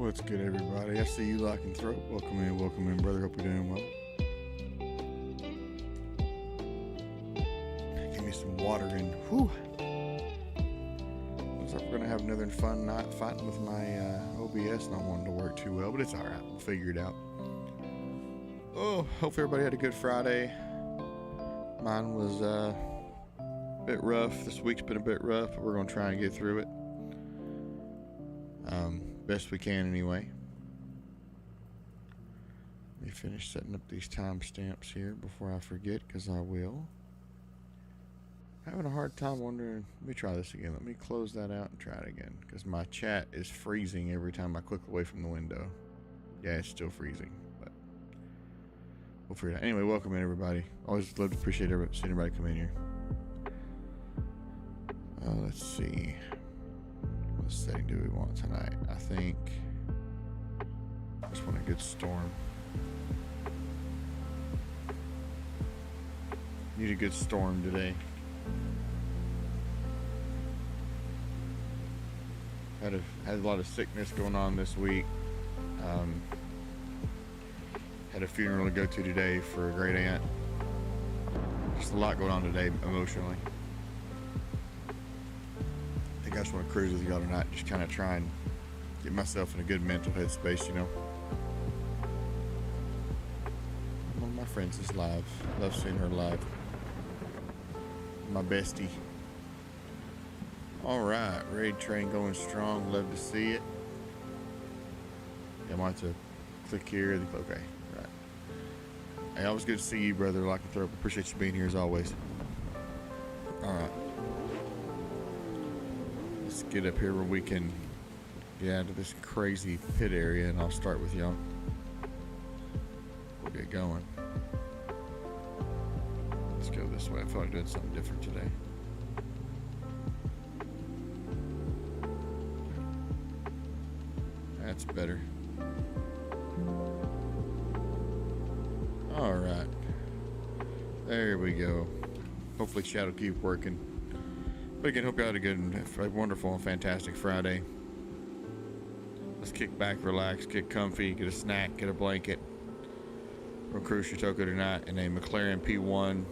What's good, everybody? I see you locking throat. Welcome in, brother. Hope you're doing well. Give me some water and whew. Looks like we're gonna have another fun night fighting with my OBS not wanting to work too well, but it's all right. We'll figure it out. Oh, hopefully everybody had a good Friday. Mine was a bit rough. This week's been a bit rough, but we're gonna try and get through it. Best we can anyway. Let me finish setting up these timestamps here before I forget, because I will. Having a hard time wondering. Let me try this again. Let me close that out and try it again, because my chat is freezing every time I click away from the window. Yeah, it's still freezing, but we'll figure it out. Anyway, welcome in, everybody. Always love to appreciate seeing everybody come in here. Let's see. What setting do we want tonight? I think I just want a good storm. Need a good storm today. Had a lot of sickness going on this week. Had a funeral to go to today for a great aunt. Just a lot going on today emotionally. I just want to cruise with y'all tonight, just kind of try and get myself in a good mental headspace, you know. One of my friends is live. Love seeing her live. My bestie. Alright, raid train going strong. Love to see it. Yeah, I might have to click here. Okay, right. Hey, always good to see you, brother. Like and throw up. Appreciate you being here as always. Alright. Let's get up here where we can get out of this crazy pit area, and I'll start with y'all. We'll get going. Let's go this way. I feel like doing something different today. That's better. All right. There we go. Hopefully chat will keep working. But again, hope you had a good, wonderful, and fantastic Friday. Let's kick back, relax, get comfy, get a snack, get a blanket. We'll cruise Chautauqua tonight in a McLaren P1.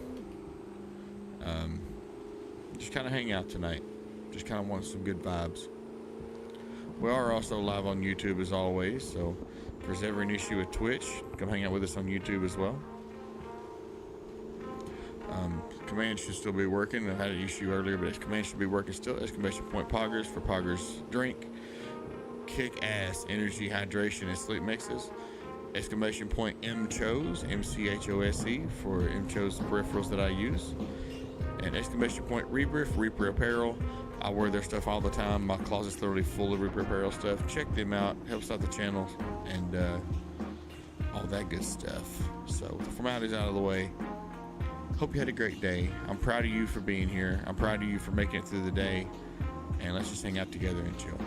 Just kind of hang out tonight. Just kind of want some good vibes. We are also live on YouTube as always, so if there's ever an issue with Twitch, come hang out with us on YouTube as well. Command should still be working. I had an issue earlier, but command should be working still. Exclamation point poggers for poggers drink. Kick ass energy, hydration, and sleep mixes. Exclamation point mchose, mchose for mchose peripherals that I use. And exclamation point Reaper for Reaper apparel. I wear their stuff all the time. My closet's literally full of Reaper apparel stuff. Check them out. Helps out the channel and all that good stuff. So the formalities out of the way. Hope you had a great day. I'm proud of you for being here. I'm proud of you for making it through the day. And let's just hang out together and chill.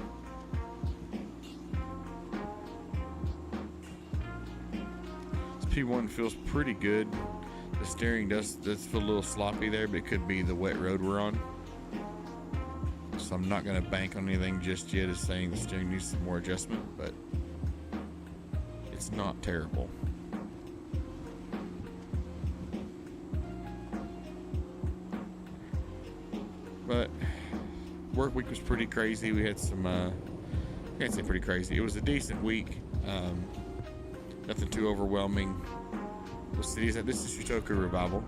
This P1 feels pretty good. The steering does feel a little sloppy there, but it could be the wet road we're on. So I'm not going to bank on anything just yet as saying the steering needs some more adjustment, but it's not terrible. But work week was pretty crazy. We had some, I can't say pretty crazy. It was a decent week. Nothing too overwhelming. What city is that? This is Chautauqua Revival.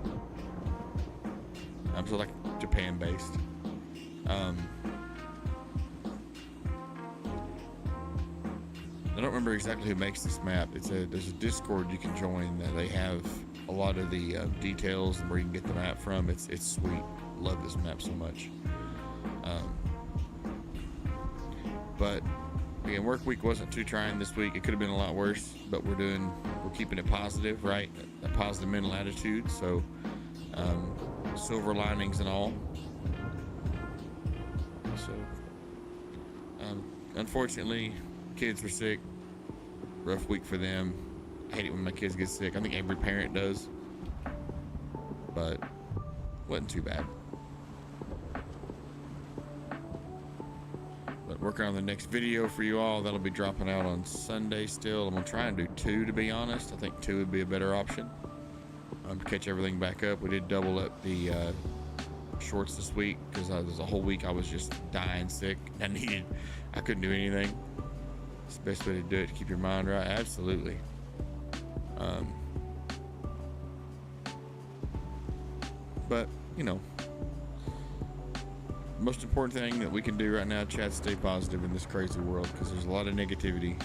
So like Japan based. I don't remember exactly who makes this map. There's a Discord you can join that they have a lot of the details and where you can get the map from. It's sweet. Love this map so much. But again, work week wasn't too trying this week. It could have been a lot worse, but we're keeping it positive, right? A positive mental attitude. So silver linings and all. So unfortunately, kids were sick. Rough week for them. I hate it when my kids get sick. I think every parent does, but wasn't too bad. But Working on the next video for you all. That'll be dropping out on Sunday still. I'm gonna try and do 2, to be honest. I think 2 would be a better option. To catch everything back up. We did double up the shorts this week because there's a whole week I was just dying sick. I couldn't do anything. It's the best way to do it, to keep your mind right. Absolutely. But you know, most important thing that we can do right now, chat, stay positive in this crazy world, because there's a lot of negativity.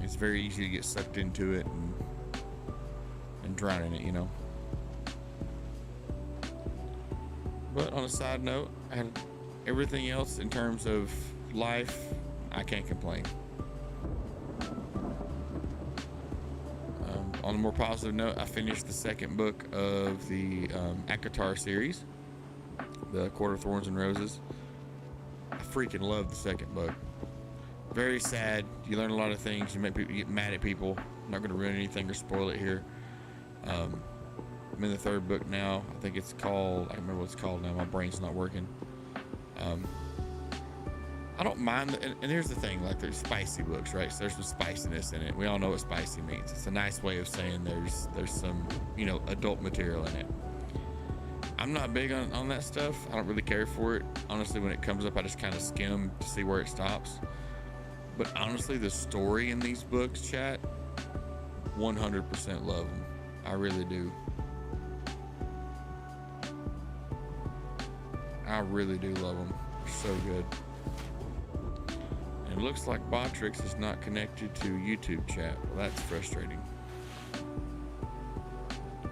It's very easy to get sucked into it and drown in it, you know. But on a side note, I had everything else in terms of life. I can't complain. On a more positive note, I finished the second book of the Akatar series, The Court of Thorns and Roses. I freaking love the second book. Very sad. You learn a lot of things. You make people get mad at people. I'm not going to ruin anything or spoil it here. I'm in the third book now. I think it's called, I don't remember what it's called now. My brain's not working. I don't mind, and here's the thing, like there's spicy books, right? So there's some spiciness in it. We all know what spicy means. It's a nice way of saying there's some, you know, adult material in it. I'm not big on that stuff. I don't really care for it. Honestly, when it comes up, I just kind of skim to see where it stops. But honestly, the story in these books, chat, 100% love them. I really do. I really do love them. They're so good. And it looks like Botrix is not connected to YouTube chat. Well, that's frustrating.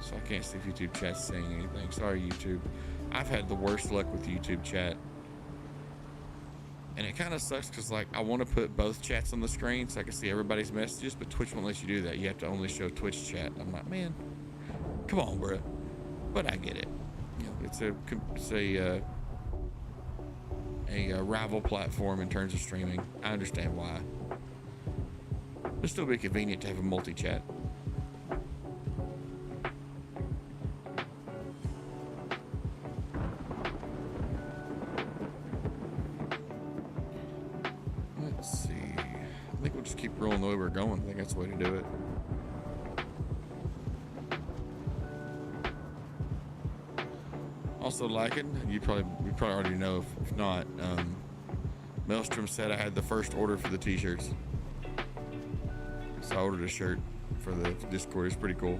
So I can't see if YouTube chat's saying anything. Sorry, YouTube. I've had the worst luck with YouTube chat. And it kind of sucks because, like, I want to put both chats on the screen so I can see everybody's messages, but Twitch won't let you do that. You have to only show Twitch chat. I'm like, man, come on, bro. But I get it. You know, it's a rival platform in terms of streaming. I understand why. It'll still be convenient to have a multi-chat. Let's see. I think we'll just keep rolling the way we're going. I think that's the way to do it. Also liking, we probably already know, if not, Maelstrom said I had the first order for the t-shirts. So I ordered a shirt for the Discord. It's pretty cool.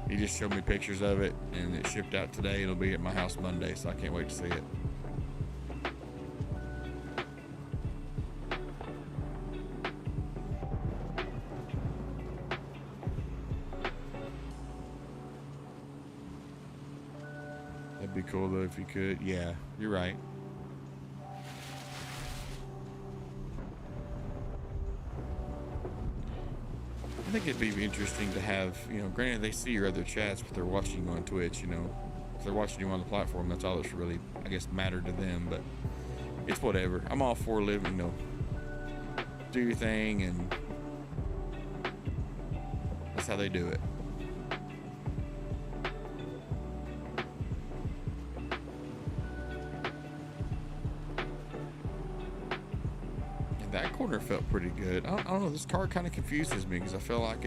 He just showed me pictures of it, and it shipped out today. It'll be at my house Monday, so I can't wait to see it. That'd be cool though if you could. Yeah, you're right. I think it'd be interesting to have, you know, granted they see your other chats, but they're watching you on Twitch, you know. If they're watching you on the platform, that's all that's really, I guess, mattered to them, but it's whatever. I'm all for living, you know, do your thing, and that's how they do it. That corner felt pretty good. I don't know, this car kind of confuses me because I feel like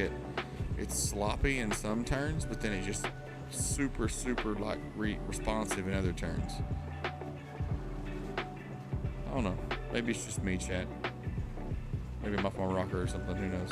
it's sloppy in some turns, but then it just super like responsive in other turns. I don't know, maybe it's just me, chat. Maybe I'm off my rocker or something, who knows.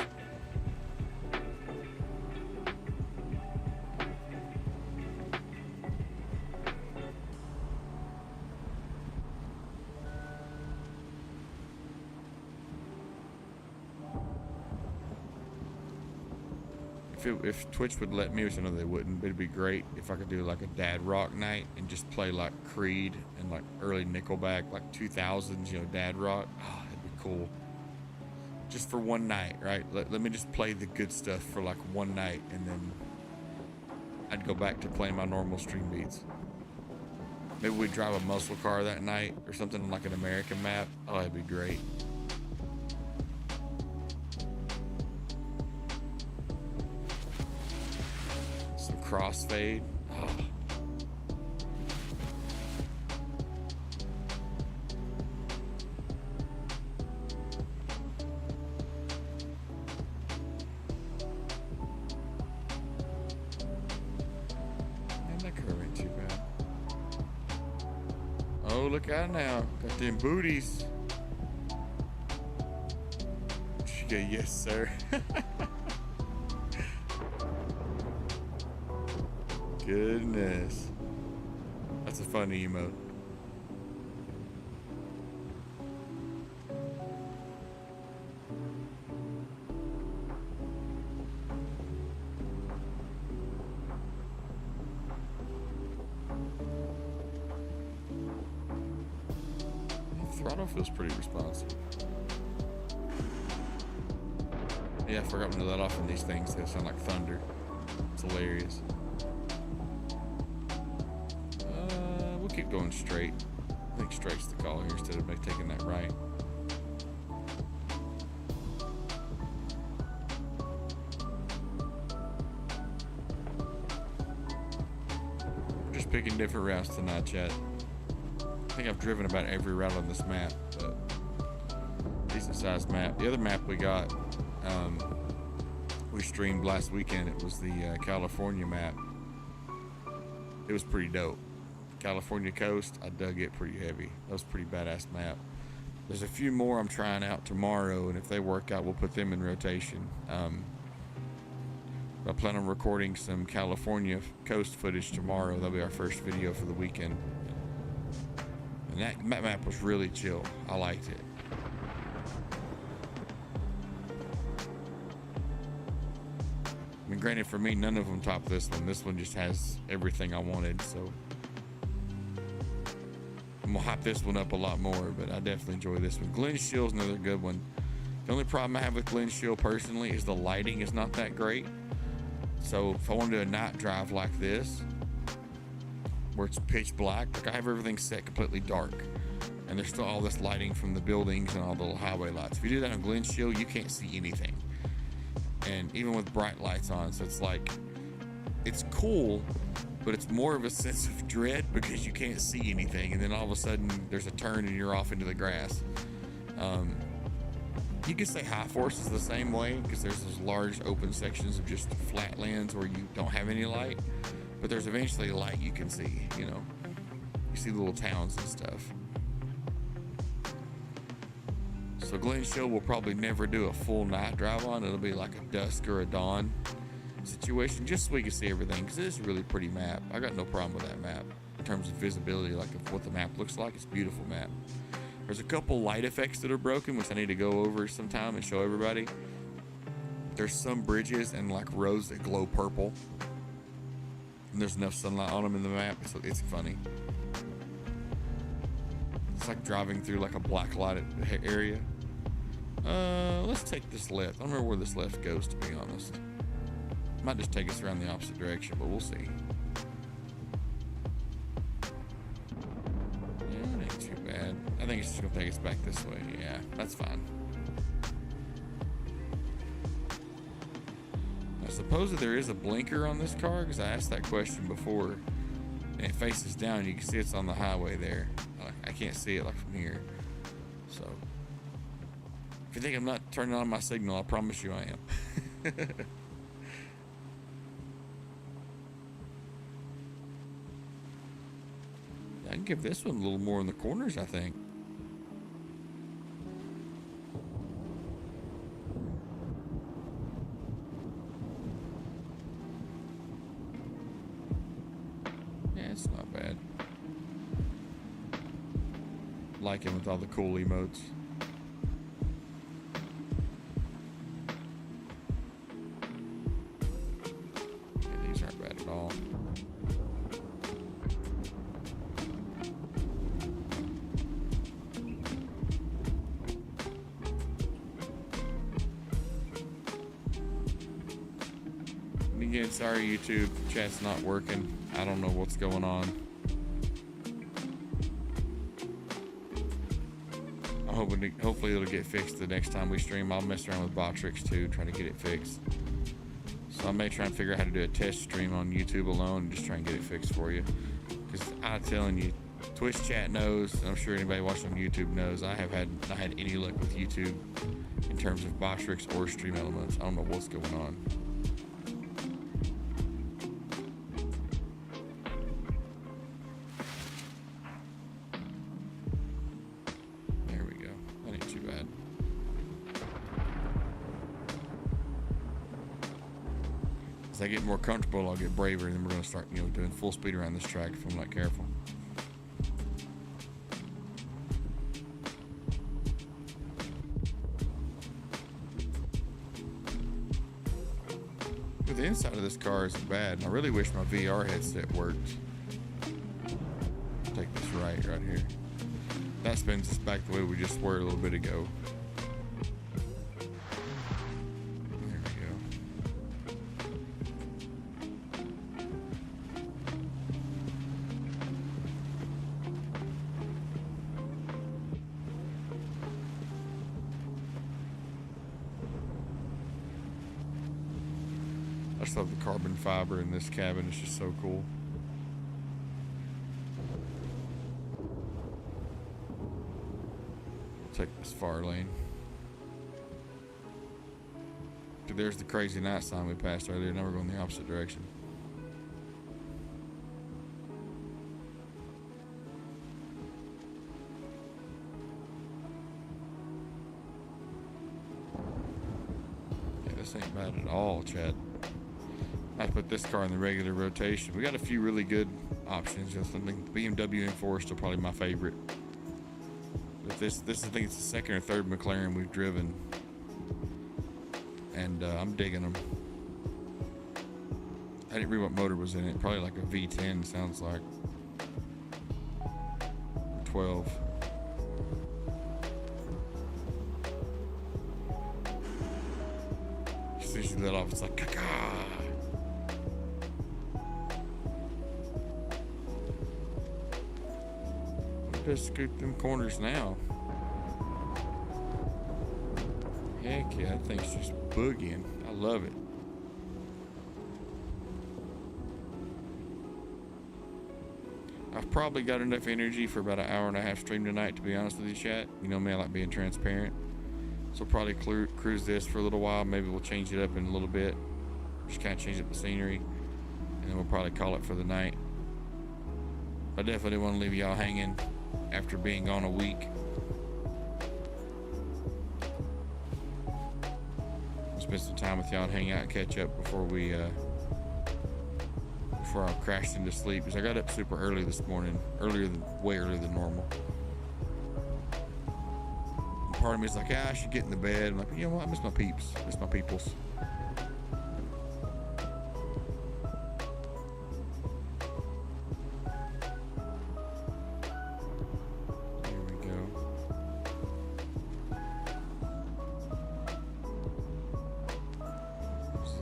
If Twitch would let me, which I know they wouldn't, but it'd be great if I could do like a dad rock night and just play like Creed and like early Nickelback, like 2000s, you know, dad rock. Oh, that'd be cool. Just for one night, right? Let me just play the good stuff for like one night, and then I'd go back to playing my normal stream beats. Maybe we'd drive a muscle car that night or something, like an American map. Oh, that'd be great. Crossfade. Oh. Oh, look out now. Got them booties. She go, yes, sir. Goodness. That's a funny emote. Throttle feels pretty responsive. Yeah, I forgot to let off in these things. They sound like thunder. It's hilarious. We'll keep going straight. I think straight's the call here instead of taking that right. We're just picking different routes tonight, chat. I think I've driven about every route on this map, but decent sized map. The other map we got, we streamed last weekend. It was the California map. It was pretty dope. California coast, I dug it pretty heavy. That was a pretty badass map. There's a few more I'm trying out tomorrow, and if they work out, we'll put them in rotation. I plan on recording some California coast footage tomorrow. That'll be our first video for the weekend. And that map was really chill. I liked it. I mean, granted, for me, none of them top this one. This one just has everything I wanted, so I'm gonna hype this one up a lot more, but I definitely enjoy this one. Glen Shield's another good one. The only problem I have with Glen Shield personally is the lighting is not that great. So if I want to do a night drive like this, where it's pitch black, like I have everything set completely dark, and there's still all this lighting from the buildings and all the little highway lights. If you do that on Glen Shield, you can't see anything, and even with bright lights on, so it's like, it's cool, but it's more of a sense of dread because you can't see anything, and then all of a sudden there's a turn and you're off into the grass. You could say High Force is the same way, because there's those large open sections of just flat lands where you don't have any light, but there's eventually light you can see, you know. You see little towns and stuff. So Glen Shield will probably never do a full night drive on. It'll be like a dusk or a dawn situation, just so we can see everything, because it is a really pretty map. I got no problem with that map in terms of visibility, like of what the map looks like. It's a beautiful map. There's a couple light effects that are broken, which I need to go over sometime and show everybody. There's some bridges and like roads that glow purple, and there's enough sunlight on them in the map, so it's funny. It's like driving through like a black lighted area. Let's take this left. I don't remember where this left goes, to be honest. Might just take us around the opposite direction, but we'll see. Yeah, it ain't too bad. I think it's just gonna take us back this way. Yeah, that's fine. I suppose that there is a blinker on this car, because I asked that question before, and it faces down. You can see it's on the highway there. I can't see it like from here. So if you think I'm not turning on my signal, I promise you I am. I can give this one a little more in the corners, I think. Yeah, it's not bad. Like him with all the cool emotes. Yeah, these aren't bad at all. Again, sorry YouTube, chat's not working. I don't know what's going on. I'm hoping hopefully it'll get fixed the next time we stream. I'll mess around with Botrix too, trying to get it fixed. So I may try and figure out how to do a test stream on YouTube alone and just try and get it fixed for you. Because I'm telling you, Twitch chat knows, and I'm sure anybody watching on YouTube knows, I not had any luck with YouTube in terms of Botrix or Stream Elements. I don't know what's going on. As I get more comfortable, I'll get braver, and then we're going to start, you know, doing full speed around this track if I'm not careful. But the inside of this car isn't bad, and I really wish my VR headset worked. Take this right here. That spins us back the way we just were a little bit ago. I just love the carbon fiber in this cabin. It's just so cool. Take this far lane. Dude, there's the crazy night sign we passed earlier. Now we're going the opposite direction. Yeah, this ain't bad at all, Chad. I put this car in the regular rotation. We got a few really good options. I think the BMW M4 is still probably my favorite. But this I think it's the second or third McLaren we've driven, and I'm digging them. I didn't read what motor was in it. Probably like a V10 sounds like. 12. As soon as you let off, it's like caca. Just scoop them corners now. Heck yeah, that thing's just boogieing. I love it. I've probably got enough energy for about an hour and a half stream tonight, to be honest with you, chat. You know me, I like being transparent. So probably cruise this for a little while. Maybe we'll change it up in a little bit. Just kind of change up the scenery. And then we'll probably call it for the night. I definitely didn't want to leave y'all hanging after being gone a week. Spend some time with y'all and hang out and catch up before I crashed into sleep, because I got up super early this morning, way earlier than normal. And part of me is like, I should get in the bed. I'm like, you know what, I miss my peeps, miss my peoples.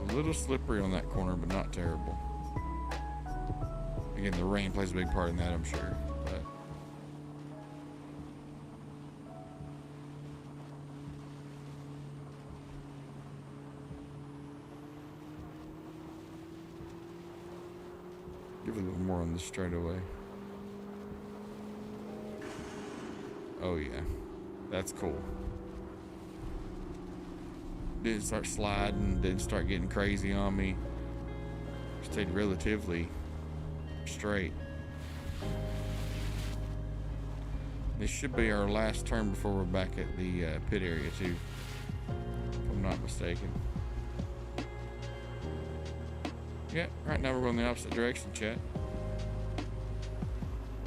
A little slippery on that corner, but not terrible. Again, the rain plays a big part in that, I'm sure. But give it a little more on the straightaway. Oh yeah, that's cool. Didn't start sliding, didn't start getting crazy on me. Stayed relatively straight. This should be our last turn before we're back at the pit area too, if I'm not mistaken. Yeah, right now we're going the opposite direction, chat.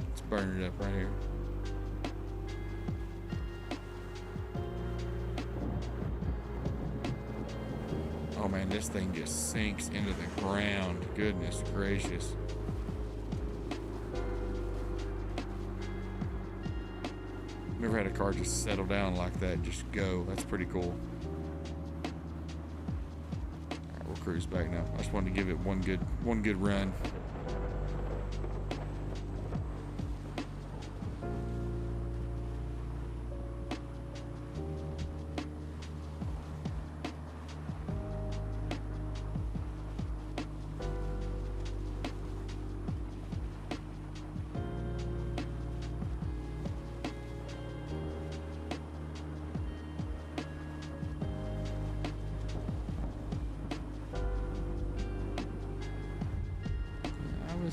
Let's burn it up right here. Oh man, this thing just sinks into the ground. Goodness gracious. Never had a car just settle down like that and just go. That's pretty cool. Alright, we'll cruise back now. I just wanted to give it one good run.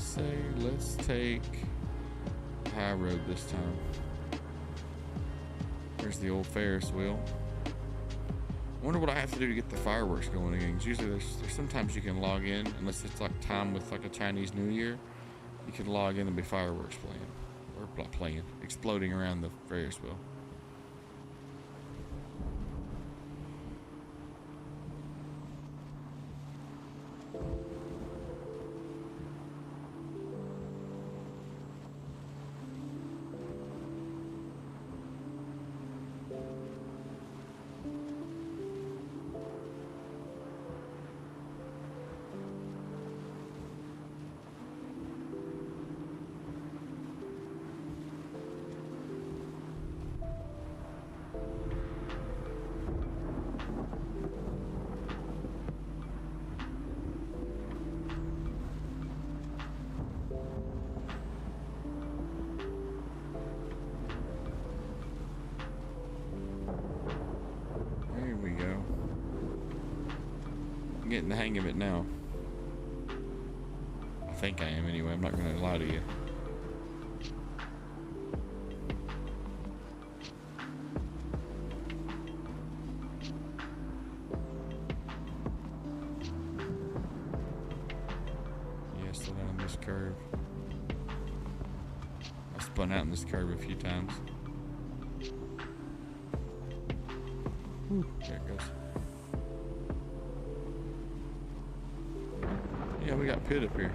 Say let's take high road this time. There's the old Ferris wheel. I wonder what I have to do to get the fireworks going again. 'Cause usually there's sometimes you can log in, unless it's like time with like a Chinese New Year. You can log in and be fireworks playing. Or not playing, exploding around the Ferris wheel. There we go. I'm getting the hang of it now. I think I am anyway. I'm not going to lie to you. Yeah, slow down this curve. I spun out in this curve a few times. Whew, there it goes. Yeah, we got pit up here.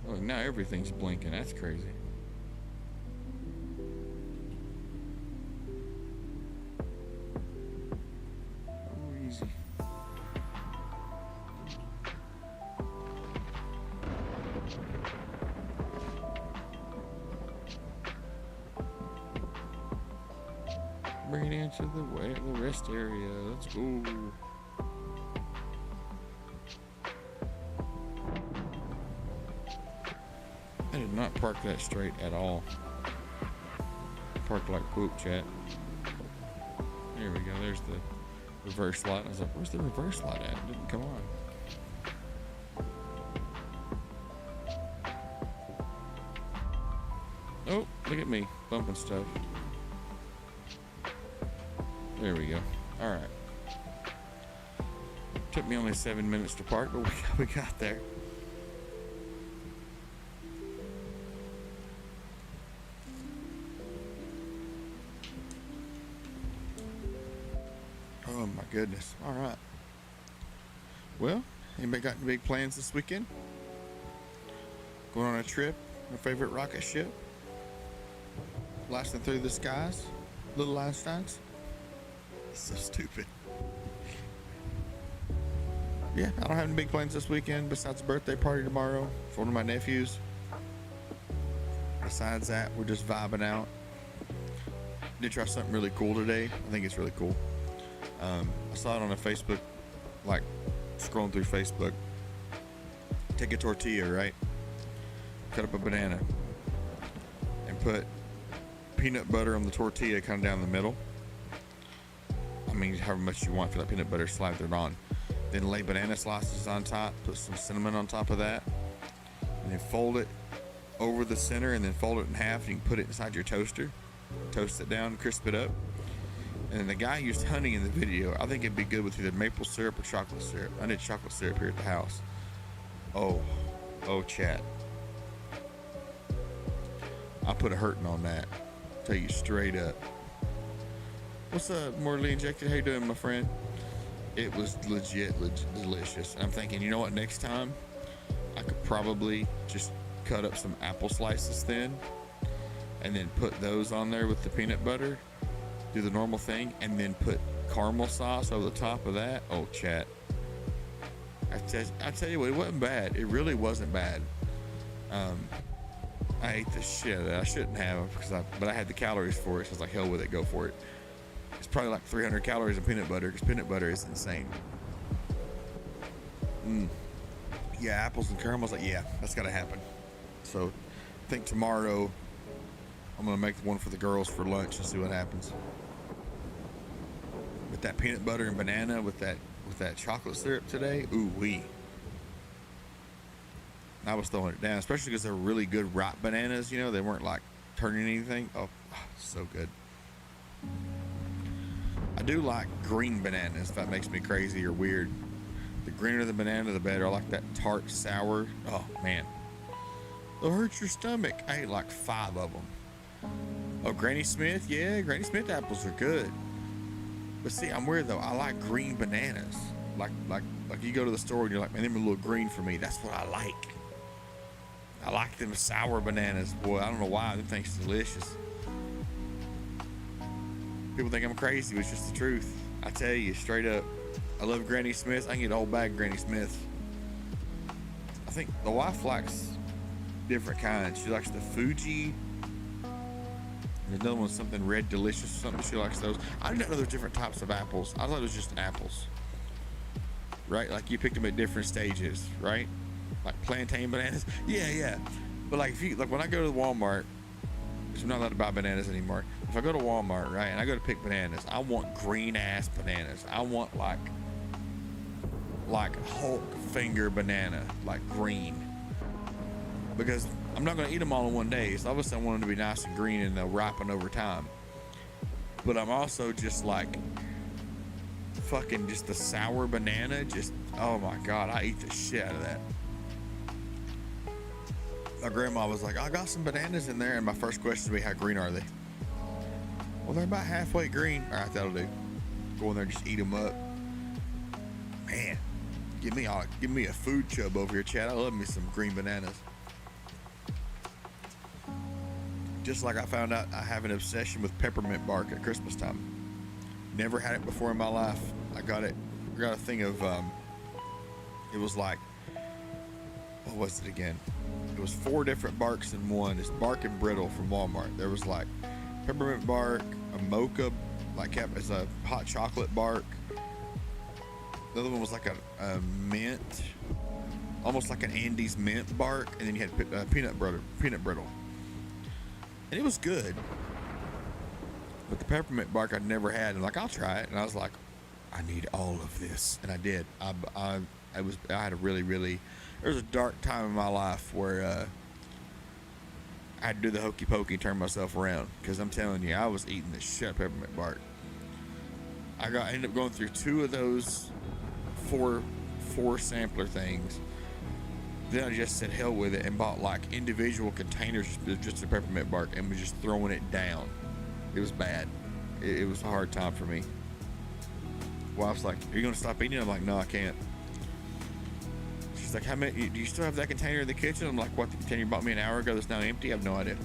Look, now everything's blinking. That's crazy. Oh, easy. Bring it into the rest area. Let's go. I did not park that straight at all. Parked like poop, chat. There we go. There's the reverse light. I was like, where's the reverse light at? It didn't come on. Oh, look at me bumping stuff. There we go. All right. Took me only 7 minutes to park, but we got there. Oh my goodness. All right. Well, anybody got any big plans this weekend? Going on a trip? My favorite rocket ship? Blasting through the skies? Little Einsteins? So stupid. Yeah, I don't have any big plans this weekend besides a birthday party tomorrow for one of my nephews. Besides that, we're just vibing out. Did try something really cool today. I think it's really cool. I saw it on a Facebook, like scrolling through Facebook. Take a tortilla, right? Cut up a banana and put peanut butter on the tortilla kind of down the middle. I mean, however much you want for that peanut butter slathered on. Then lay banana slices on top, put some cinnamon on top of that, and then fold it over the center and then fold it in half. You can put it inside your toaster, toast it down, crisp it up. And then the guy used honey in the video. I think it'd be good with either maple syrup or chocolate syrup. I did chocolate syrup here at the house. Oh, chat. I put a hurting on that. Tell you straight up. What's up, Morley Injected? How you doing, my friend? It was legit delicious. I'm thinking, you know what, next time I could probably just cut up some apple slices thin and then put those on there with the peanut butter, do the normal thing, and then put caramel sauce over the top of that. Oh, chat. I tell you what, it wasn't bad. It really wasn't bad. I ate the shit out of it. I shouldn't have, but I had the calories for it, so I was like, hell with it, go for it. It's probably like 300 calories of peanut butter, because peanut butter is insane. Yeah, apples and caramels, like, yeah, that's gotta happen. So I think tomorrow I'm gonna make one for the girls for lunch and see what happens. With that peanut butter and banana with that chocolate syrup today, ooh wee. And I was throwing it down, especially because they're really good ripe bananas. You know, they weren't like turning anything. Oh, so good. I do like green bananas, if that makes me crazy or weird. The greener the banana, the better. I like that tart, sour. Oh, man. They'll hurt your stomach. I ate like 5 of them. Oh, Granny Smith? Yeah, Granny Smith apples are good. But see, I'm weird though. I like green bananas. Like you go to the store and you're like, man, them are a little green for me. That's what I like. I like them sour bananas. Boy, I don't know why. Them things delicious. People think I'm crazy, but it's just the truth. I tell you, straight up. I love Granny Smith. I can get a whole bag of Granny Smith. I think the wife likes different kinds. She likes the Fuji. There's another one, something red delicious or something. She likes those. I didn't know there's different types of apples. I thought it was just apples. Right? Like you picked them at different stages, right? Like plantain bananas. Yeah. But like when I go to Walmart, because I'm not allowed to buy bananas anymore. If I go to Walmart, right, and I go to pick bananas, I want green ass bananas. I want like Hulk finger banana, like green. Because I'm not going to eat them all in one day. So obviously I want them to be nice and green and they'll ripen over time. But I'm also just like fucking just the sour banana. Just, oh my God, I eat the shit out of that. My grandma was like, I got some bananas in there. And my first question would be, how green are they? Well, they're about halfway green. All right, that'll do. Go in there and just eat them up. Man, give me a food chub over here, Chad. I love me some green bananas. Just like I found out I have an obsession with peppermint bark at Christmas time. Never had it before in my life. I got a thing of, it was like, what was it again? It was 4 different barks in one. It's bark and brittle from Walmart. There was like peppermint bark, a mocha, like it's a hot chocolate bark. The other one was like a mint, almost like an Andes mint bark. And then you had peanut brittle. And it was good. But the peppermint bark I'd never had. And like, I'll try it. And I was like, I need all of this. And I did. I had a really, there was a dark time in my life where I had to do the hokey pokey and turn myself around. Because I'm telling you, I was eating the shit out of peppermint bark. I ended up going through 2 of those four sampler things. Then I just said hell with it and bought like individual containers just of peppermint bark and was just throwing it down. It was bad. It was a hard time for me. Wife's like, are you gonna stop eating? I'm like, no, I can't. She's like, how many? Do you still have that container in the kitchen? I'm like, what? The container you bought me an hour ago that's now empty? I have no idea.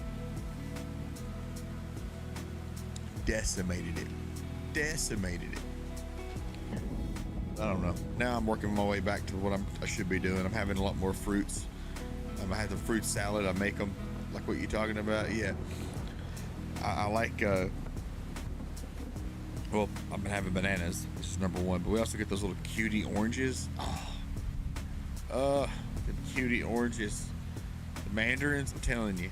Decimated it. I don't know. Now I'm working my way back to what I should be doing. I'm having a lot more fruits. I have the fruit salad. I make them like what you're talking about. Yeah. I like, well, I've been having bananas, which is number 1, but we also get those little cutie oranges. The cutie oranges. The mandarins, I'm telling you.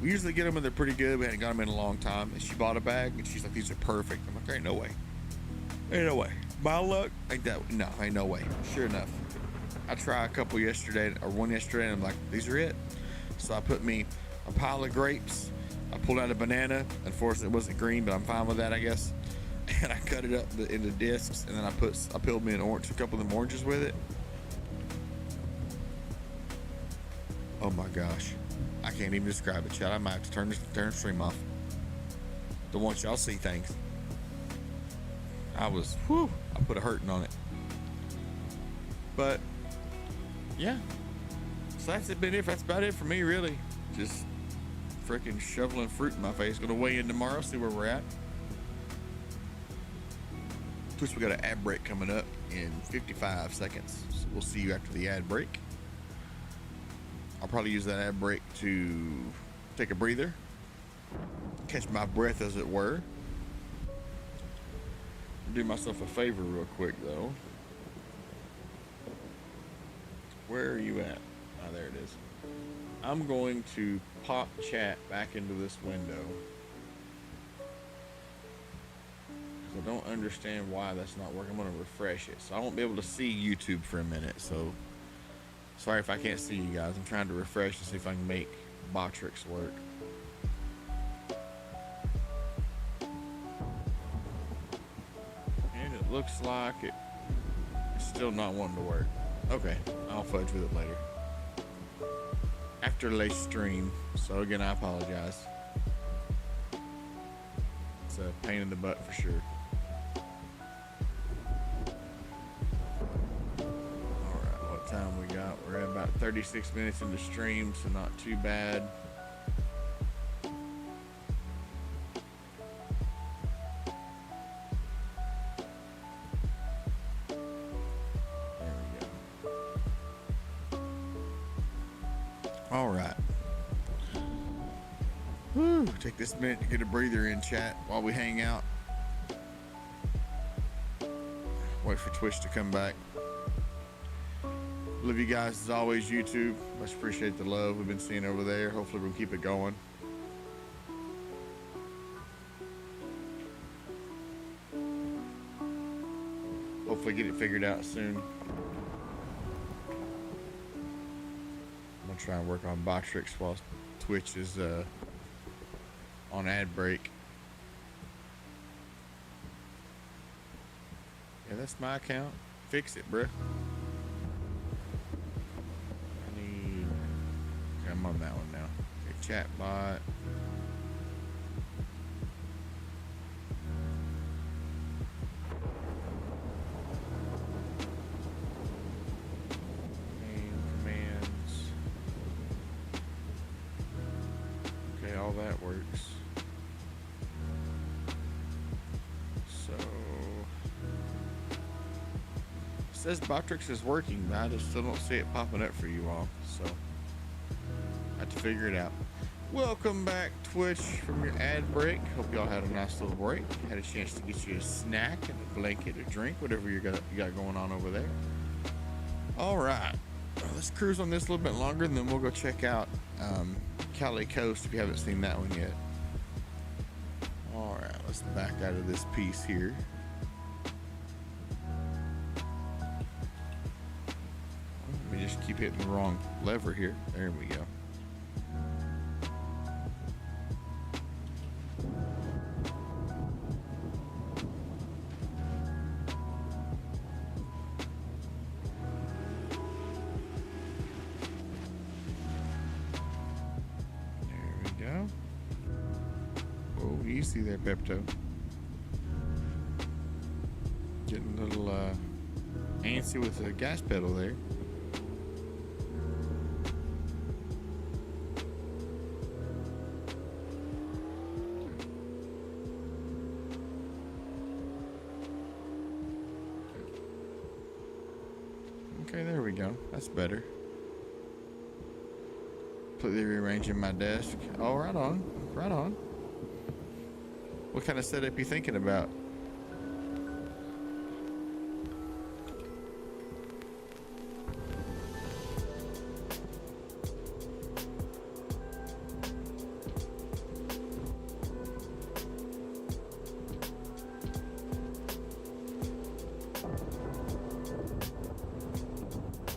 We usually get them and they're pretty good. We hadn't got them in a long time. And she bought a bag and she's like, these are perfect. I'm like, ain't no way. My luck, ain't no way. Sure enough. I tried a couple yesterday, or one yesterday, and I'm like, these are it. So I put me a pile of grapes. I pulled out a banana. Unfortunately, it wasn't green, but I'm fine with that, I guess. And I cut it up into discs, and then I peeled me a couple of them oranges with it. Oh my gosh. I can't even describe it, Chad. I might have to turn the stream off. Don't want y'all see things. I put a hurting on it. But yeah, so that's about it for me, really. Just freaking shoveling fruit in my face. Gonna weigh in tomorrow, see where we're at. Of course, we got an ad break coming up in 55 seconds, so we'll see you after the ad break. I'll probably use that ad break to take a breather, catch my breath, as it were. Do myself a favor real quick though. Where are you at? Oh, there it is. I'm going to pop chat back into this window. I don't understand why that's not working. I'm going to refresh it. So I won't be able to see YouTube for a minute. So Sorry if I can't see you guys. I'm trying to refresh to see if I can make Botrix work. And it looks like it's still not wanting to work. Okay, I'll fudge with it later. After they stream. So again, I apologize. It's a pain in the butt for sure. Alright, what time we got? We're at about 36 minutes into stream, so not too bad. All right. Whew, take this minute to get a breather in, chat, while we hang out. Wait for Twitch to come back. Love you guys as always, YouTube. Much appreciate the love we've been seeing over there. Hopefully we'll keep it going. Hopefully get it figured out soon. I'm gonna try and work on Botrix while Twitch is on ad break. Yeah, that's my account. Fix it, bruh. I'm on that one now. Okay, chat bot. All that works. So it says Botrix is working, but I just still don't see it popping up for you all. So I have to figure it out. Welcome back, Twitch, from your ad break. Hope y'all had a nice little break. Had a chance to get you a snack and a blanket, a drink, whatever you got going on over there. All right, let's cruise on this a little bit longer, and then we'll go check out Cali Coast if you haven't seen that one yet. All right, let's back out of this piece here. Let me just keep hitting the wrong lever here. There we go. Easy there, Pepto. Getting a little antsy with the gas pedal there. Okay, there we go. That's better. Completely rearranging my desk. Oh, right on. Right on. What kind of setup you thinking about?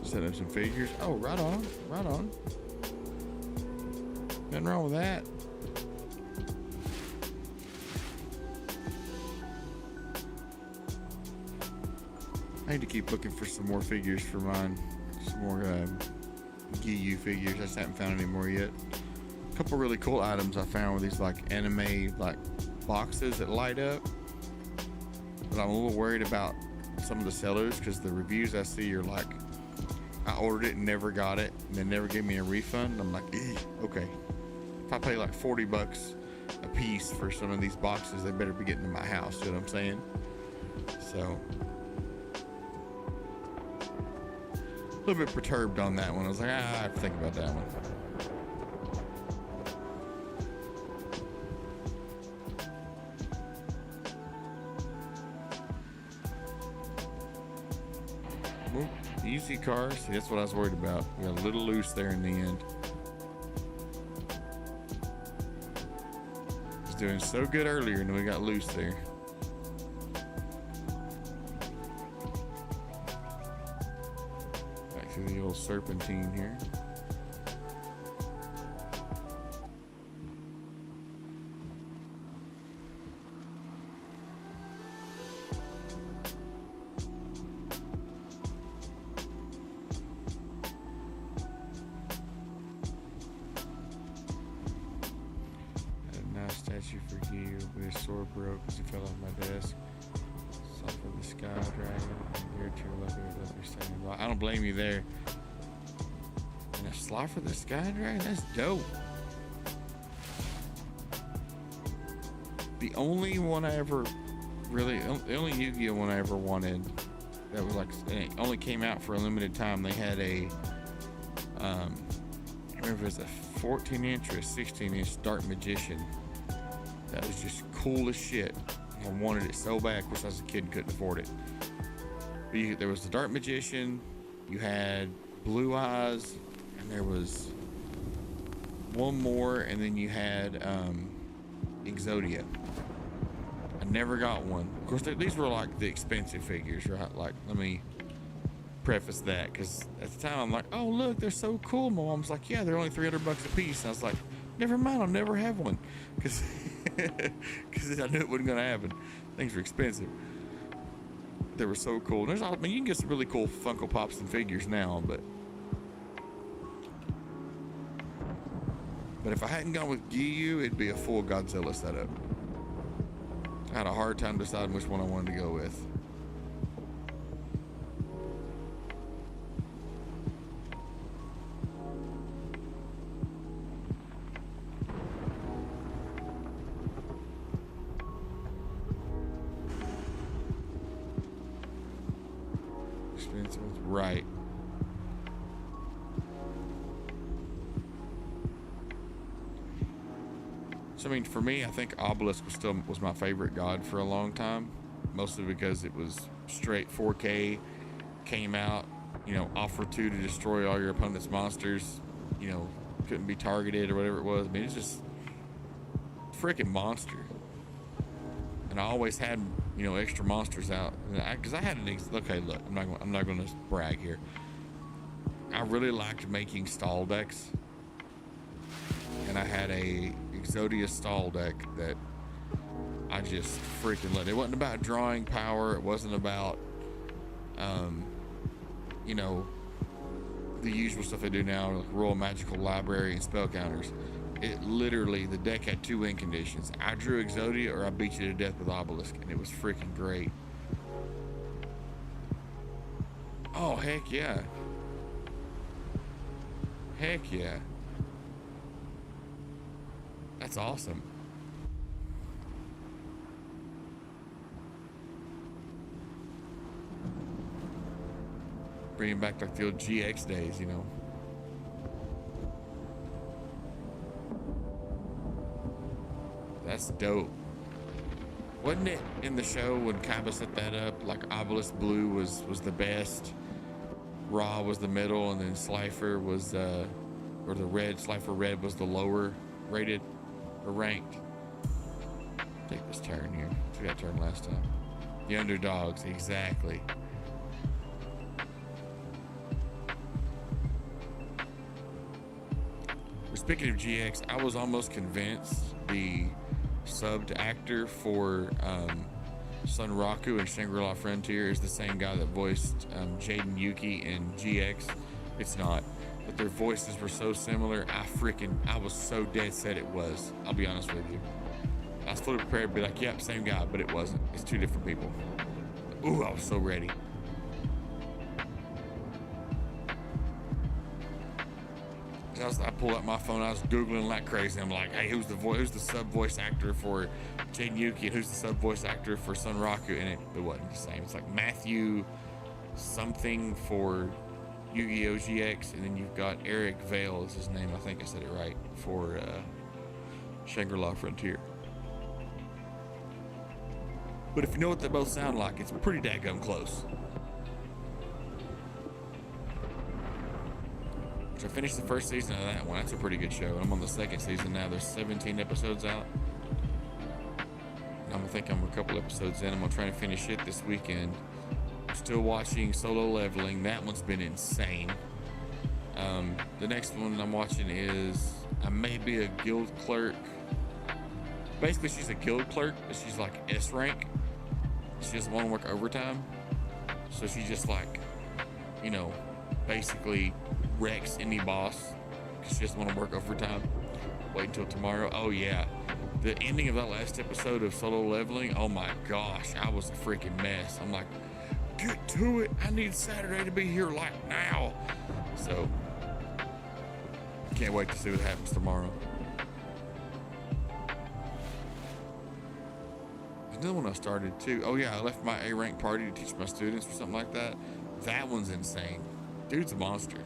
Set up some figures. Oh, right on. Right on. Nothing wrong with that. I need to keep looking for some more figures for mine. Some more GU figures. I just haven't found any more yet. A couple really cool items I found with these like anime like boxes that light up. But I'm a little worried about some of the sellers because the reviews I see are like, I ordered it and never got it, and they never gave me a refund. I'm like, okay. If I pay like $40 a piece for some of these boxes, they better be getting to my house. You know what I'm saying? So. A little bit perturbed on that one. I was like, I have to think about that one. Well, easy cars. See, that's what I was worried about. We got a little loose there in the end. Was doing so good earlier, and then we got loose there. through the old serpentine here. Statue for you, but his sword broke as he fell off my desk. Saw for the sky dragon, and here to your left with me standing by. I don't blame you there. And a slot for the sky dragon? That's dope. The only one I ever really, the only Yu-Gi-Oh one I ever wanted that was like, it only came out for a limited time. They had a, I remember if it was a 14-inch or a 16-inch Dark Magician. That was just cool as shit. I wanted it so bad. Of course, I was a kid and couldn't afford it. But there was the Dark Magician. You had Blue Eyes, and there was one more, and then you had Exodia. I never got one. Of course, these were like the expensive figures, right? Like, let me preface that, because at the time I'm like, oh look, they're so cool. My mom's like, yeah, they're only $300 a piece. And I was like, never mind, I'll never have one, because I knew it wasn't gonna happen. Things were expensive. They were so cool. There's, I mean, you can get some really cool Funko Pops and figures now, but if I hadn't gone with Giyu, it'd be a full Godzilla setup. I had a hard time deciding which one I wanted to go with. Right. So I mean, for me, I think Obelisk was my favorite god for a long time, mostly because it was straight 4K, came out, you know, offer 2 to destroy all your opponent's monsters, you know, couldn't be targeted or whatever it was. I mean, it's just freaking monster. And I always had, you know, extra monsters out, because I had okay, look, I'm not going to brag here. I really liked making stall decks, and I had a Exodia stall deck that I just freaking loved. It wasn't about drawing power. It wasn't about, you know, the usual stuff I do now, like Royal Magical Library and spell counters. It literally, the deck had 2 win conditions. I drew Exodia or I beat you to death with Obelisk, and it was freaking great. Oh, heck yeah. Heck yeah. That's awesome. Bringing back like the old GX days, you know. That's dope. Wasn't it in the show when Kaiba set that up, like Obelisk Blue was the best, Ra was the middle, and then Slifer was or the red, Slifer Red was the lower rated or ranked? Take this turn here. We got turn last time. The underdogs, exactly. Speaking of GX, I was almost convinced the subbed actor for Sunraku and Shangri-La Frontier is the same guy that voiced Jaden Yuki in GX. It's not, but their voices were so similar. I was so dead set it was. I'll be honest with you. I was fully prepared to be like, yep, same guy, but it wasn't. It's 2 different people. Ooh, I was so ready. I pulled up my phone. I was Googling like crazy. I'm like, hey, who's the sub voice actor for Jaden Yuki, and who's the sub voice actor for Sunraku? And it wasn't the same. It's like Matthew something for Yu-Gi-Oh! GX, and then you've got Eric Vale is his name. I think I said it right, for Shangri-La Frontier. But if you know what they both sound like, it's pretty daggum close. So I finished the first season of that one. That's a pretty good show. And I'm on the 2nd season now. There's 17 episodes out. And I think I'm a couple episodes in. I'm going to try to finish it this weekend. still watching Solo Leveling. That one's been insane. The next one I'm watching is I may be a guild clerk. Basically, she's a guild clerk, but she's like S rank. She doesn't want to work overtime. So she just like, you know, basically wrecks any boss because she doesn't want to work overtime. Wait until tomorrow. Oh yeah. The ending of that last episode of Solo Leveling, oh my gosh, I was a freaking mess. I'm like, get to it. I need Saturday to be here like now. So, can't wait to see what happens tomorrow. There's another one I started too. Oh yeah, I left my A rank party to teach my students or something like that. That one's insane. Dude's a monster.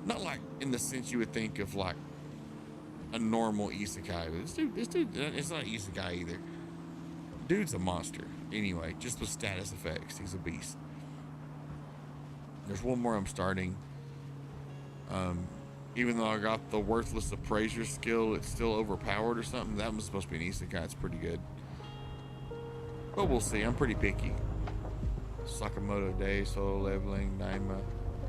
Not like in the sense you would think of like a normal isekai, but this dude, it's not isekai either. Dude's a monster. Anyway, just with status effects, he's a beast. There's one more I'm starting. Even though I got the worthless appraiser skill, it's still overpowered or something. That one's supposed to be an isekai. It's pretty good. But we'll see. I'm pretty picky. Sakamoto Days, Solo Leveling, Naima.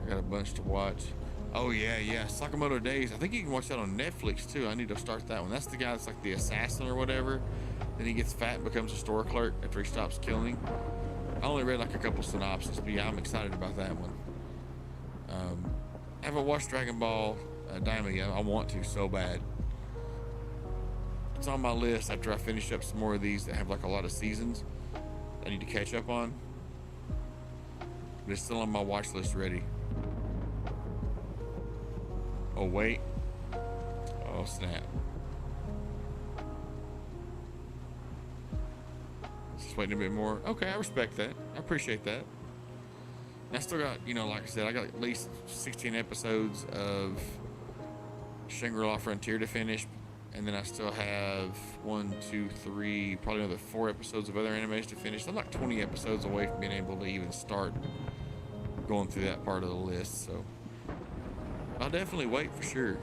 I got a bunch to watch. Oh yeah. Sakamoto Days. I think you can watch that on Netflix too. I need to start that one. That's the guy that's like the assassin or whatever. Then he gets fat and becomes a store clerk after he stops killing. I only read like a couple synopses, but yeah, I'm excited about that one. I haven't watched Dragon Ball Daima yet. I want to so bad. It's on my list after I finish up some more of these that have like a lot of seasons I need to catch up on. But it's still on my watch list ready. Oh wait. Oh snap. Just waiting a bit more. Okay, I respect that. I appreciate that. And I still got, you know, like I said, I got at least 16 episodes of Shangri-La Frontier to finish. And then I still have 1, 2, 3, probably another 4 episodes of other animes to finish. I'm like 20 episodes away from being able to even start going through that part of the list. So I'll definitely wait for sure.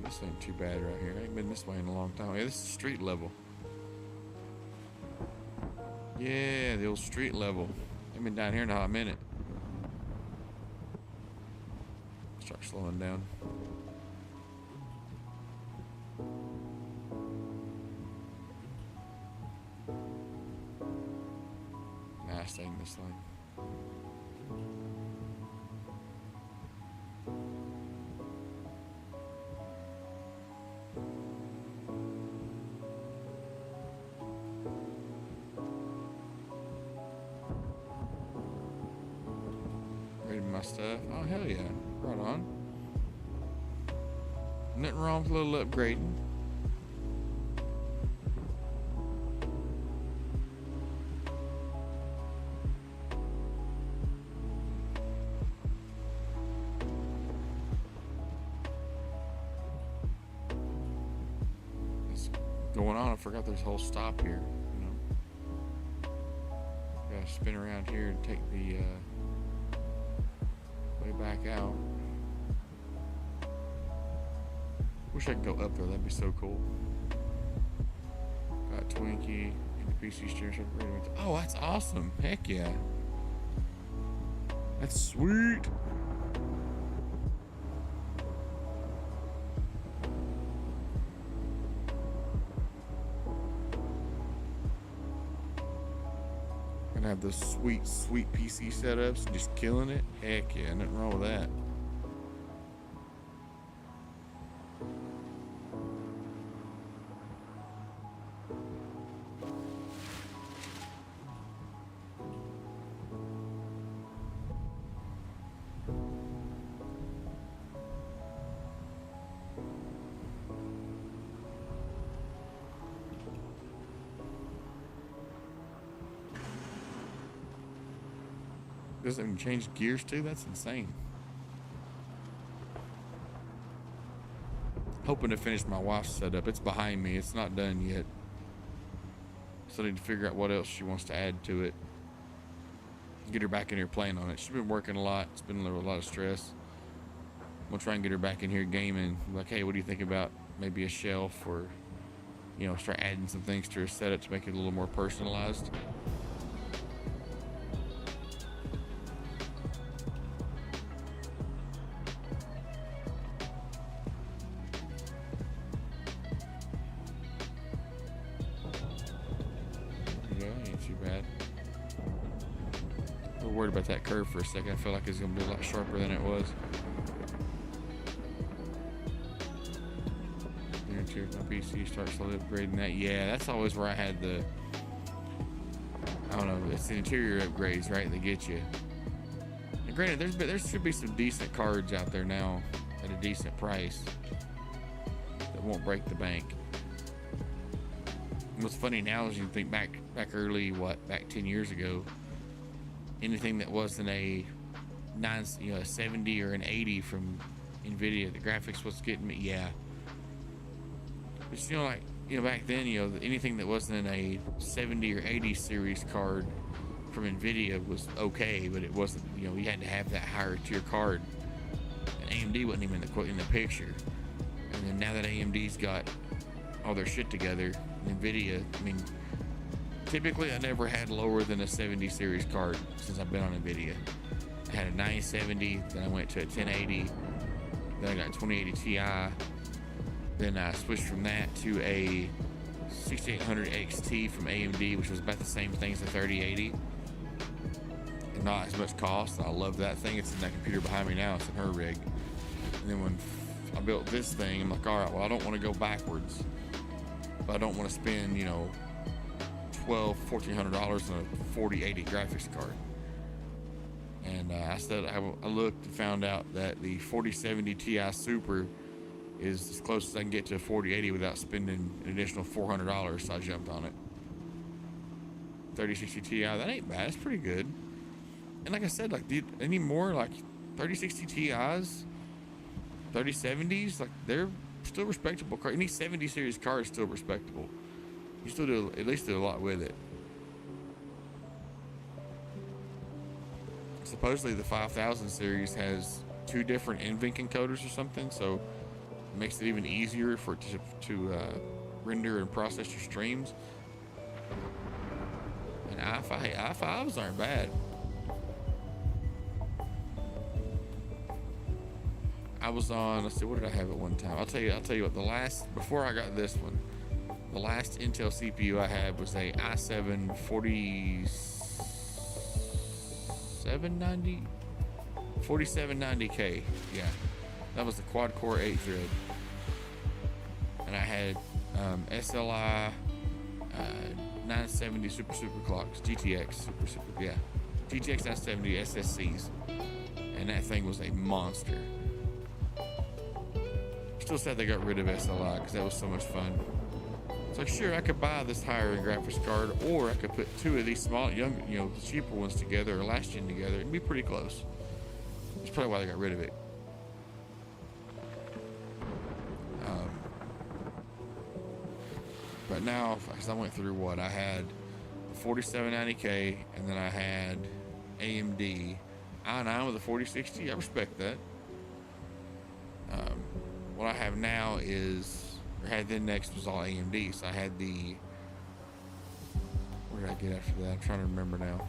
This ain't too bad right here. I ain't been this way in a long time. Yeah, this is street level. Yeah, the old street level. I've been down here in a hot minute. Start slowing down. Nah, I stay in this lane. My stuff. Oh hell yeah, right on. Nothing wrong with a little upgrading. What's going on? I forgot there's a whole stop here. You know, gotta spin around here and take the way back out. Wish I could go up there, that'd be so cool. Got Twinkie, the PC steering. Oh, that's awesome. Heck yeah. That's sweet. Gonna have those sweet PC setups, just killing it. Heck yeah, nothing wrong with that. Doesn't even change gears too? That's insane. hoping to finish my wife's setup. It's behind me. It's not done yet. So I need to figure out what else she wants to add to it. Get her back in here playing on it. She's been working a lot. It's been a lot of stress. I'm gonna try and get her back in here gaming. Like, hey, what do you think about maybe a shelf, or, you know, start adding some things to her setup to make it a little more personalized. There you go, ain't too bad. We're worried about that curve for a second. I feel like it's gonna be a lot sharper than it was. My PC starts slowly upgrading that. Yeah, that's always where I had the, I don't know, it's the interior upgrades, right, that get you. And granted, there should be some decent cards out there now at a decent price that won't break the bank. And what's funny now is you think back early, back 10 years ago, anything that wasn't a 70 or an 80 from NVIDIA, the graphics was getting me, yeah. But back then, anything that wasn't a 70 or 80 series card from NVIDIA was okay, but it wasn't, you had to have that higher tier card. And AMD wasn't even in the picture. And then now that AMD's got all their shit together, NVIDIA, typically I never had lower than a 70 series card since I've been on NVIDIA. I had a 970, then I went to a 1080, then I got a 2080 Ti. Then I switched from that to a 6800 XT from AMD, which was about the same thing as the 3080. And not as much cost. I love that thing. It's in that computer behind me now. It's in her rig. And then when I built this thing, I'm like, all right, well, I don't want to go backwards. But I don't want to spend, $1,400 on a 4080 graphics card. And I looked and found out that the 4070 Ti Super is as close as I can get to a 4080 without spending an additional $400, so I jumped on it. 3060 Ti, that ain't bad. It's pretty good. And like I said, any more 3060 Ti's, 3070s, they're still respectable. Any 70 series car is still respectable. You still do at least a lot with it. Supposedly the 5000 series has 2 different NVENC encoders or something, so it makes it even easier for it to render and process your streams. And i5s aren't bad. I was on, let's see, what did I have at one time? I'll tell you what, before I got this one, the last Intel CPU I had was a i7 4790K. Yeah, that was the quad core 8 thread. And I had SLI 970 super clocks, GTX GTX 970 SSCs, and that thing was a monster. Still sad they got rid of SLI because that was so much fun. It's like, sure, I could buy this higher end graphics card, or I could put 2 of these small, cheaper ones together or last gen together. It'd be pretty close. That's probably why they got rid of it. But now, because I went through I had the 4790K, and then I had AMD i9 with a 4060. I respect that. What I have now had then next was all AMD. So I had where did I get after that? I'm trying to remember now.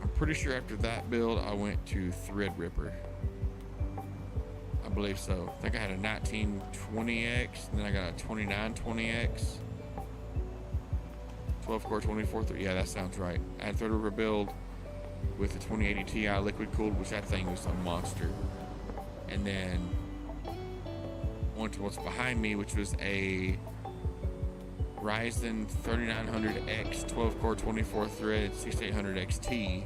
I'm pretty sure after that build, I went to Threadripper. I believe so. I think I had a 1920X, and then I got a 2920X. 12 core 24. Yeah, that sounds right. I had Threadripper build with the 2080 Ti liquid cooled, which that thing was a monster. And then went to what's behind me, which was a Ryzen 3900X 12 core 24 thread 6800 XT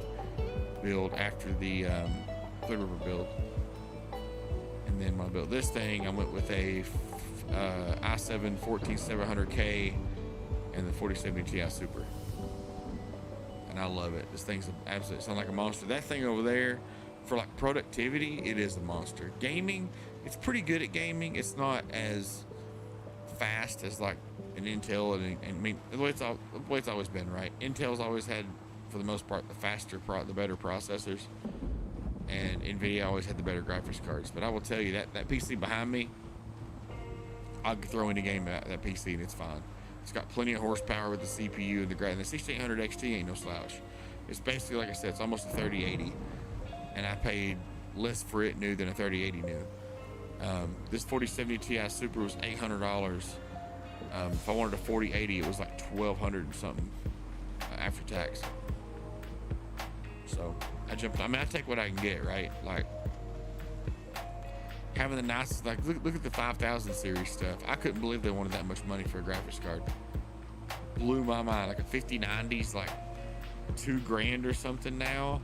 build after the Threadripper build. And then when I built this thing, I went with a i7 14700K and the 4070 Ti Super. And I love it. This thing's absolutely sounds like a monster. That thing over there, for like productivity, it is a monster. Gaming, it's pretty good at gaming. It's not as fast as like an Intel, and I mean the way it's always been, right? Intel's always had, for the most part, the better processors, and Nvidia always had the better graphics cards. But I will tell you that PC behind me, I could throw any game at that PC and it's fine. It's got plenty of horsepower with the CPU and the 6800 XT ain't no slouch. It's basically, like I said, it's almost a 3080, and I paid less for it new than a 3080 new. This 4070 Ti Super was $800. If I wanted a 4080, it was like $1,200 and something after tax. So I jumped. I mean, I take what I can get, right? Like having the nicest, like look at the 5000 series stuff. I couldn't believe they wanted that much money for a graphics card. Blew my mind. Like a 5090's like $2,000 or something now,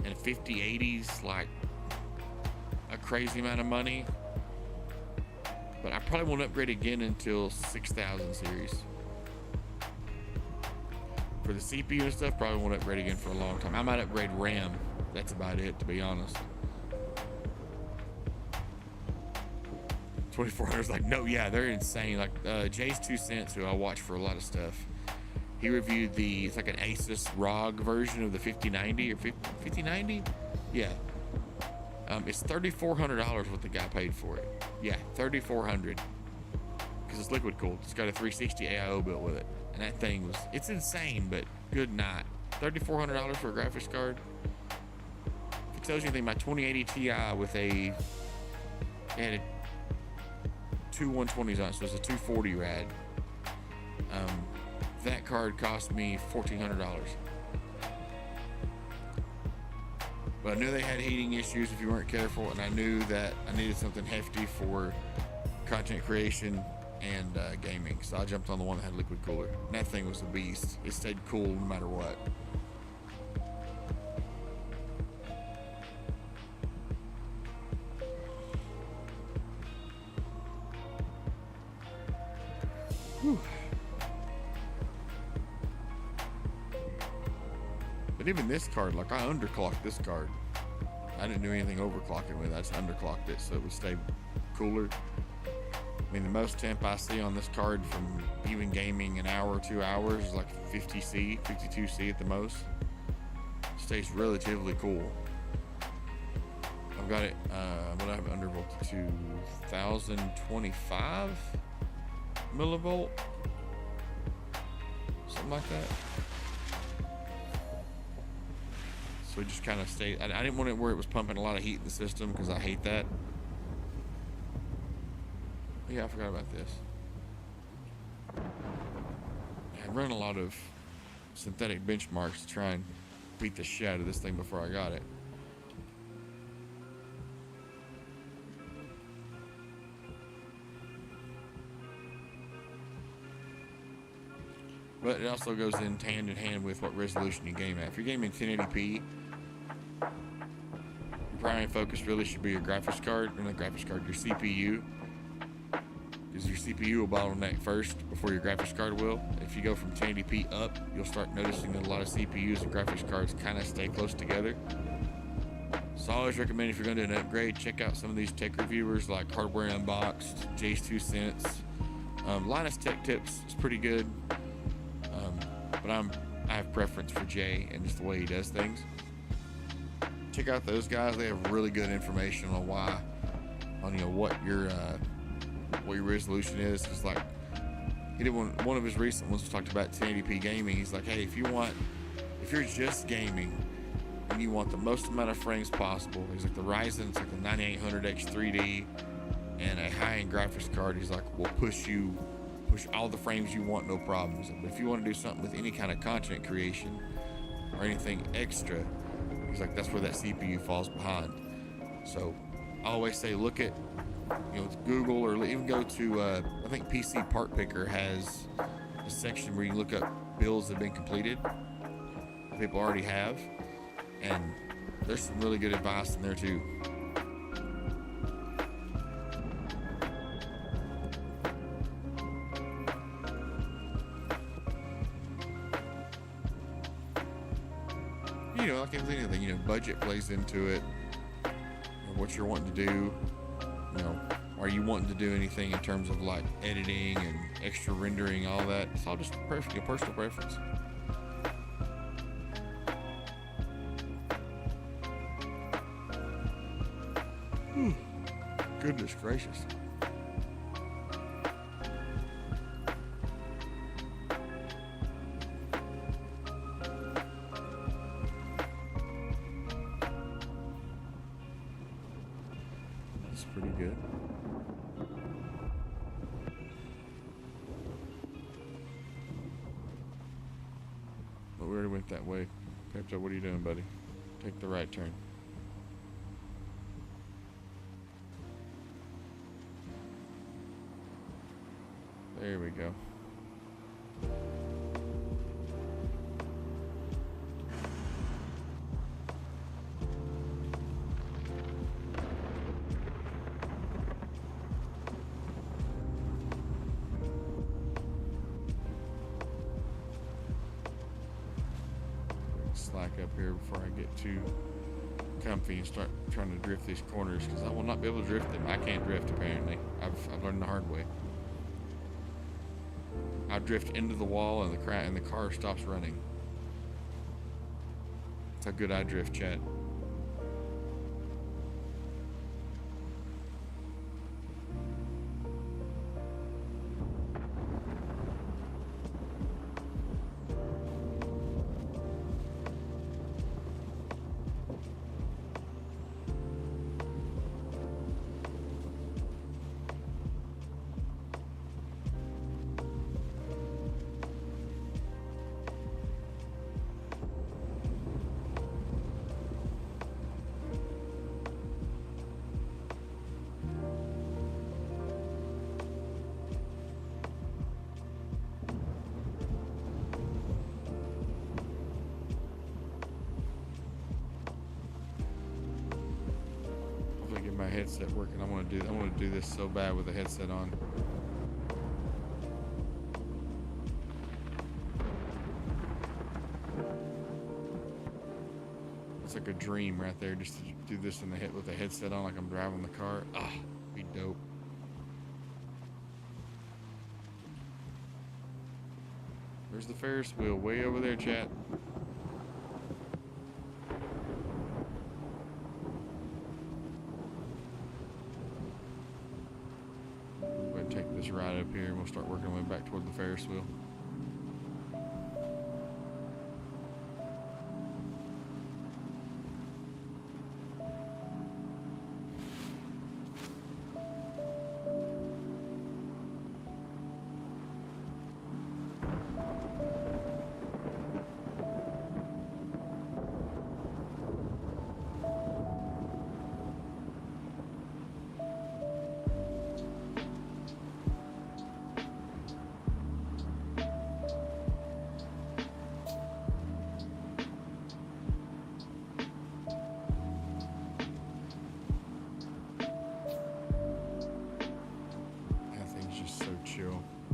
and 5080's like a crazy amount of money. But I probably won't upgrade again until 6000 series. For the CPU and stuff, probably won't upgrade again for a long time. I might upgrade RAM. That's about it, to be honest. 2400's like, no, yeah, they're insane. Like Jay's 2 Cents, who I watch for a lot of stuff, he reviewed it's like an Asus ROG version of the 5090 or 5090. Yeah. It's $3,400 what the guy paid for it. Yeah, $3,400. Because it's liquid cooled. It's got a 360 AIO built with it. And that thing it's insane, but good night. $3,400 for a graphics card. If it tells you anything, my 2080 Ti with it had two 120s on it, so it's a 240 rad. That card cost me $1,400. But I knew they had heating issues if you weren't careful, and I knew that I needed something hefty for content creation and gaming, so I jumped on the one that had liquid cooler. And that thing was a beast. It stayed cool no matter what. Whew. But even this card, like I underclocked this card. I didn't do anything overclocking with it. I just underclocked it so it would stay cooler. I mean, the most temp I see on this card from even gaming an hour or 2 hours is like 50C, 52C at the most. Stays relatively cool. I've got it, what I have it undervolted to 1025 millivolt, something like that. So it just kind of stayed. I didn't want it where it was pumping a lot of heat in the system because I hate that. Yeah, I forgot about this. I ran a lot of synthetic benchmarks to try and beat the shit out of this thing before I got it. But it also goes in hand with what resolution you game at. If you're gaming 1080p, your primary focus really should be your graphics card, or not graphics card, your CPU. Because your CPU will bottleneck first before your graphics card will. If you go from 1080p up, you'll start noticing that a lot of CPUs and graphics cards kind of stay close together. So I always recommend, if you're going to do an upgrade, check out some of these tech reviewers like Hardware Unboxed, Jay's 2 Cents. Linus Tech Tips is pretty good. But I have preference for Jay and just the way he does things. Check out those guys. They have really good information on what your resolution is. It's like he did one of his recent ones talked about 1080p gaming. He's like, hey, if you're just gaming and you want the most amount of frames possible, he's like, the Ryzen's like the 9800X 3D and a high-end graphics card, he's like, will push all the frames you want, no problems. But if you want to do something with any kind of content creation or anything extra, he's like, that's where that CPU falls behind. So I always say, look at, Google, or even go to, I think PC Part Picker has a section where you look up builds that have been completed, people already have, and there's some really good advice in there too. Like anything, budget plays into it. what you're wanting to do. You know, are you wanting to do anything in terms of like editing and extra rendering, all that? It's all just your personal preference. Goodness gracious. That's pretty good. But we already went that way. Pepto, what are you doing, buddy? Take the right turn. There we go. Slack up here before I get too comfy and start trying to drift these corners, because I will not be able to drift them. I can't drift, apparently. I've learned the hard way. I drift into the wall and the car stops running. That's how good I drift, chat. My headset working. I want to do this so bad with the headset on. It's like a dream right there, just to do this in the head with the headset on, like I'm driving the car. Ah, be dope. There's the Ferris wheel way over there, chat. Right up here, and we'll start working our way back toward the Ferris wheel.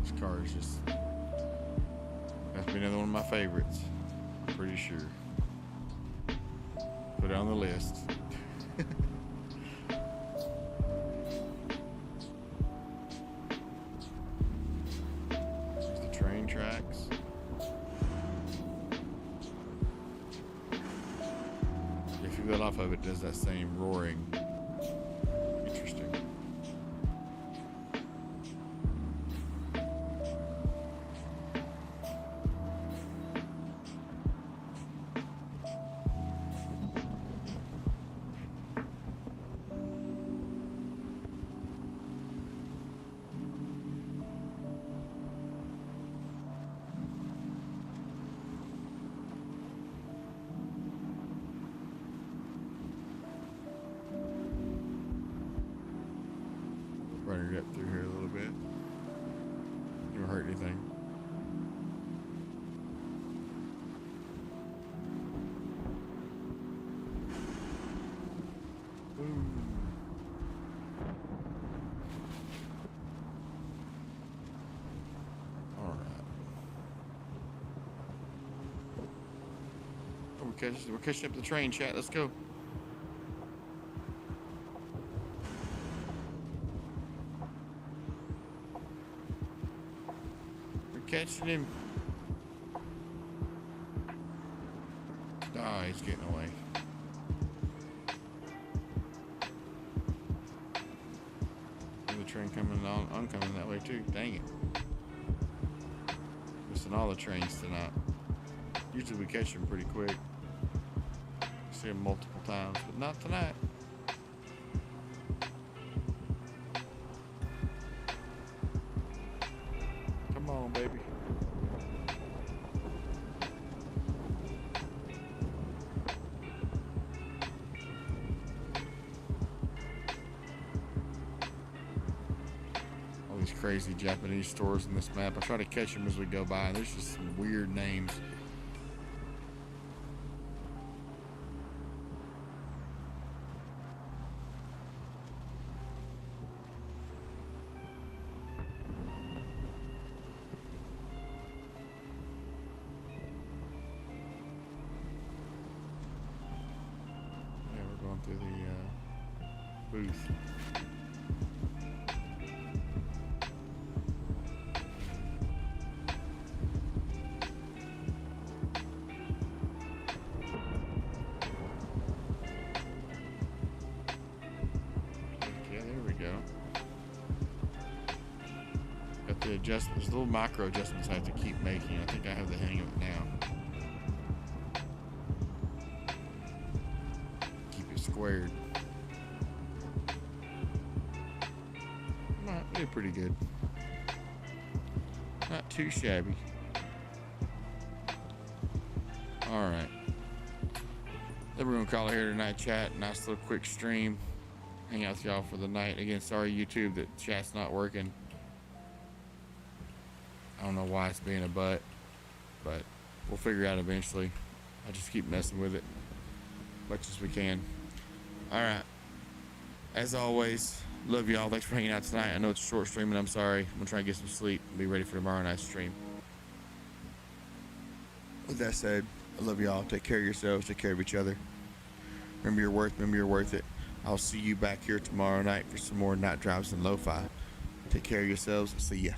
This car is just, that's been another one of my favorites. I'm pretty sure. Put it on the list. There's the train tracks. If you let off of it, it does that same roaring. Interesting. Running it up through here a little bit. Don't hurt anything. Ooh. All right. We're catching up the train, chat. Let's go. catching him. Oh, he's getting away. The train coming on, I'm coming that way too. Dang it. Missing all the trains tonight. Usually we catch them pretty quick. See them multiple times, but not tonight. Come on, baby. All these crazy Japanese stores in this map. I try to catch them as we go by, and there's just some weird names. Through the booth. Okay, there we go. Got the adjustments, little micro adjustments I have to keep making. I think I have the hang of it now. Squared. Not really pretty good. Not too shabby. Alright. Then we're gonna call it here tonight, chat. Nice little quick stream. Hang out with y'all for the night. Again, sorry YouTube that chat's not working. I don't know why it's being a butt, but we'll figure it out eventually. I just keep messing with it as much as we can. Alright. As always, love y'all. Thanks for hanging out tonight. I know it's a short stream and I'm sorry. I'm gonna try and get some sleep and be ready for tomorrow night's stream. With that said, I love y'all. Take care of yourselves. Take care of each other. Remember your worth. Remember you're worth it. I'll see you back here tomorrow night for some more Night Drives and Lo-Fi. Take care of yourselves. See ya.